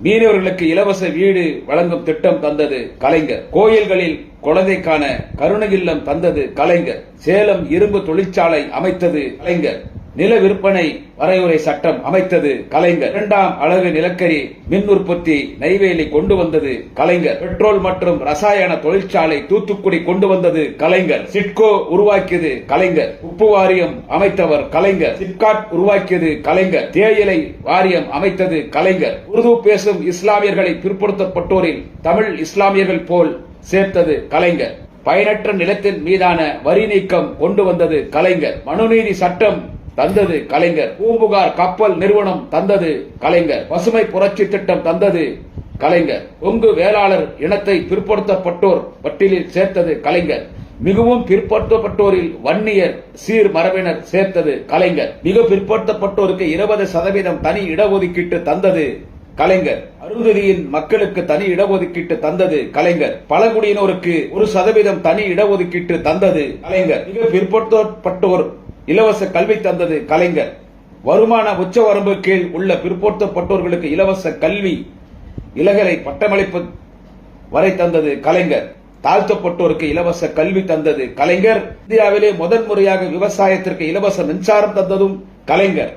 மீனவர்களுக்கு இலவச வீடு வழங்கும் திட்டம் தந்தது கலைஞர். கோயில்களில் குழந்தைக்கான கருணை இல்லம் தந்தது கலைஞர். சேலம் இரும்பு தொழிற்சாலை அமைத்தது கலைஞர். நில விற்பனை வரைமுறை சட்டம் அமைத்தது கலைஞர். இரண்டாம் அலகு நிலக்கரி மின் உற்பத்தி நெய்வேலி கொண்டு வந்தது கலைஞர். பெட்ரோல் மற்றும் ரசாயன தொழிற்சாலை தூத்துக்குடி கொண்டு வந்தது கலைஞர். சிட்கோ உருவாக்கியது கலைஞர். உப்பு வாரியம் அமைத்தவர் கலைஞர். சிப்காட் உருவாக்கியது கலைஞர். தேயிலை வாரியம் அமைத்தது கலைஞர். உருது பேசும் இஸ்லாமியர்களை பிற்படுத்தப்பட்டோரில் தமிழ் இஸ்லாமியர்கள் போல் சேர்த்தது கலைஞர். பயனற்ற நிலத்தின் மீதான வரி நீக்கம் கொண்டு வந்தது கலைஞர். மனுநீதி சட்டம் தந்தது கலைஞர். பூம்புகார் கப்பல் நிறுவனம் தந்தது கலைஞர். பசுமை புரட்சி திட்டம் தந்தது கலைஞர். கொங்கு வேளாளர் இனத்தை பிற்படுத்தப்பட்டோர் பட்டியலில் சேர்த்தது கலைஞர். மிகவும் பிற்படுத்தப்பட்டோரில் வன்னியர் சீர் மரபினர் சேர்த்தது கலைஞர். மிக பிற்படுத்தப்பட்டோருக்கு 20% தனி இடஒதுக்கீட்டு தந்தது கலைஞர். அருந்ததியின் மக்களுக்கு தனி இடஒதுக்கீட்டு தந்தது கலைஞர். பழங்குடியினருக்கு 1% தனி இடஒதுக்கீட்டு தந்தது கலைஞர். மிக பிற்படுத்தப்பட்டோர் இலவச கல்வி தந்தது கலைஞர். வருமான உச்சவரம்பு கீழ் உள்ள பிற்படுத்தப்பட்டோர்களுக்கு இலவச கல்வி இளங்கலை பட்டமளிப்பு வரை தந்தது கலைஞர். தாழ்த்தப்பட்டோருக்கு இலவச கல்வி தந்தது கலைஞர். இந்தியாவிலே முதன்முறையாக விவசாயத்திற்கு இலவச மின்சாரம் தந்ததும் கலைஞர்.